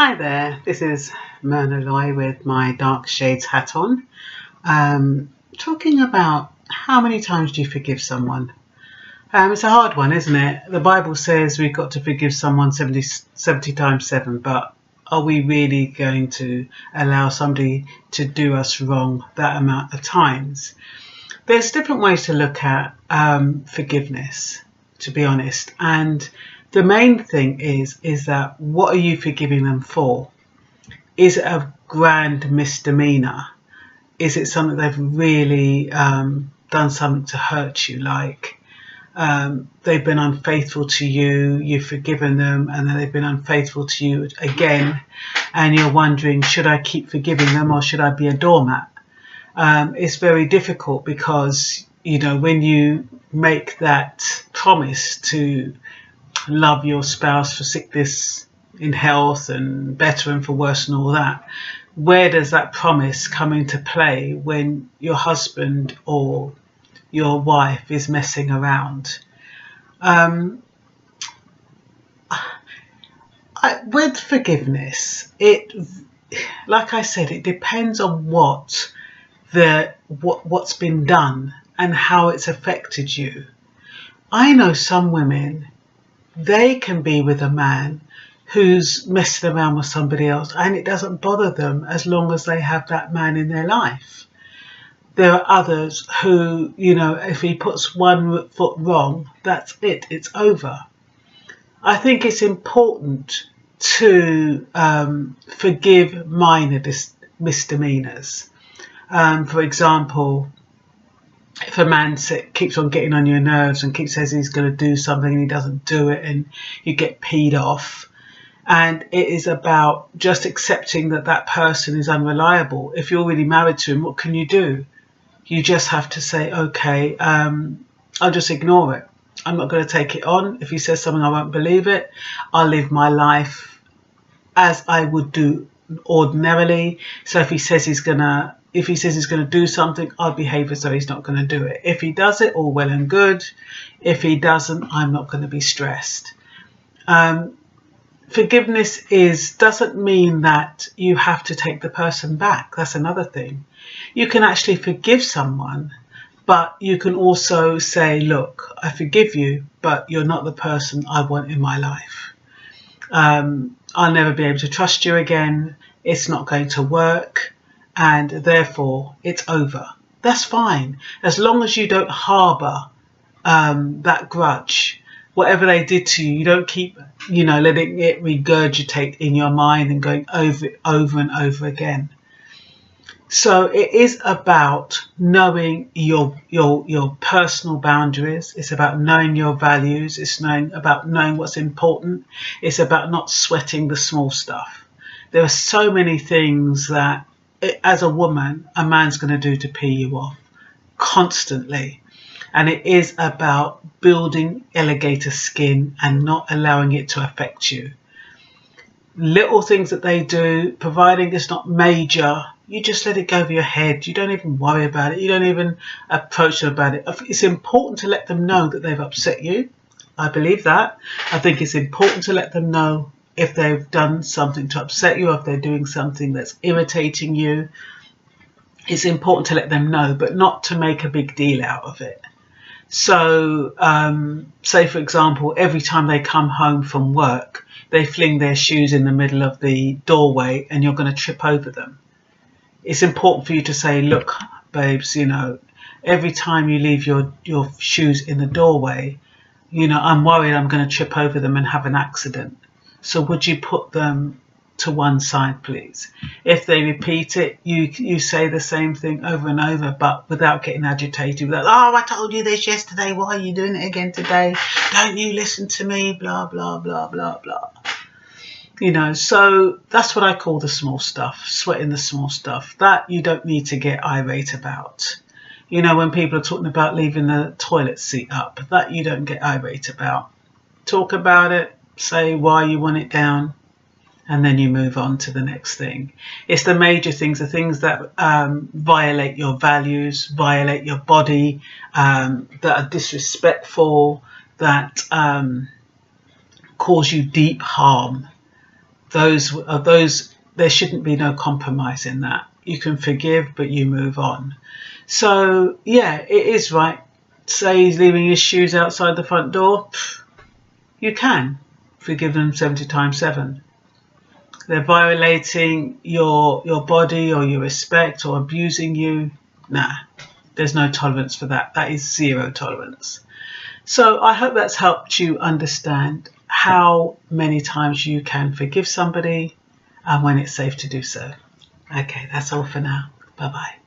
Hi there, this is Myrna Loy with my dark shades hat on, talking about how many times do you forgive someone? It's a hard one, isn't it? The Bible says we've got to forgive someone 70 times 7, but are we really going to allow somebody to do us wrong that amount of times? There's different ways to look at forgiveness, to be honest, and the main thing is that what are you forgiving them for? Is it a grand misdemeanor? Is it something they've really done something to hurt you, like they've been unfaithful to you, you've forgiven them, and then they've been unfaithful to you again, and you're wondering, should I keep forgiving them or should I be a doormat? It's very difficult because, you know, when you make that promise to love your spouse for sickness, in health, and better and for worse and all that, where does that promise come into play when your husband or your wife is messing around? With forgiveness, like I said, it depends on what's been done and how it's affected you. I know some women, they can be with a man who's messing around with somebody else and it doesn't bother them as long as they have that man in their life. There are others who, you know, if he puts one foot wrong, that's it, it's over. I think it's important to forgive minor misdemeanors. For example, if a man keeps on getting on your nerves and says he's going to do something and he doesn't do it and you get peed off, and it is about just accepting that that person is unreliable. If you're already married to him, what can you do? You just have to say, okay, I'll just ignore it. I'm not going to take it on. If he says something, I won't believe it. I'll live my life as I would do ordinarily. So if he says he's going to do something, I'll behave as though he's not going to do it. If he does it, all well and good. If he doesn't, I'm not going to be stressed. Forgiveness doesn't mean that you have to take the person back. That's another thing. You can actually forgive someone, but you can also say, look, I forgive you, but you're not the person I want in my life. I'll never be able to trust you again. It's not going to work. And therefore it's over. That's fine, as long as you don't harbour that grudge. Whatever they did to you, you don't keep, letting it regurgitate in your mind and going over it over and over again. So it is about knowing your personal boundaries. It's about knowing your values. It's about knowing what's important. It's about not sweating the small stuff. There are so many things that, as a woman, a man's going to do to pee you off constantly. And it is about building alligator skin and not allowing it to affect you. Little things that they do, providing it's not major, you just let it go over your head. You don't even worry about it. You don't even approach them about it. It's important to let them know that they've upset you. I believe that. I think it's important to let them know if they've done something to upset you, or if they're doing something that's irritating you. It's important to let them know, but not to make a big deal out of it. So, say for example, every time they come home from work, they fling their shoes in the middle of the doorway and you're going to trip over them. It's important for you to say, look, babes, every time you leave your shoes in the doorway, I'm worried I'm going to trip over them and have an accident. So would you put them to one side, please? If they repeat it, you say the same thing over and over, but without getting agitated. Without, oh, I told you this yesterday. Why are you doing it again today? Don't you listen to me? Blah, blah, blah, blah, blah. So that's what I call the small stuff, sweating the small stuff. That you don't need to get irate about. When people are talking about leaving the toilet seat up, that you don't get irate about. Talk about it. Say why you want it down, and then you move on to the next thing. It's the major things, the things that violate your values, violate your body, that are disrespectful, that cause you deep harm. those there shouldn't be no compromise in that. You can forgive, but you move on. So yeah, it is right. Say he's leaving his shoes outside the front door. You can forgive them 70 times 7. They're violating your body or your respect or abusing you. Nah, there's no tolerance for that. That is zero tolerance. So I hope that's helped you understand how many times you can forgive somebody and when it's safe to do so. Okay, that's all for now. Bye-bye.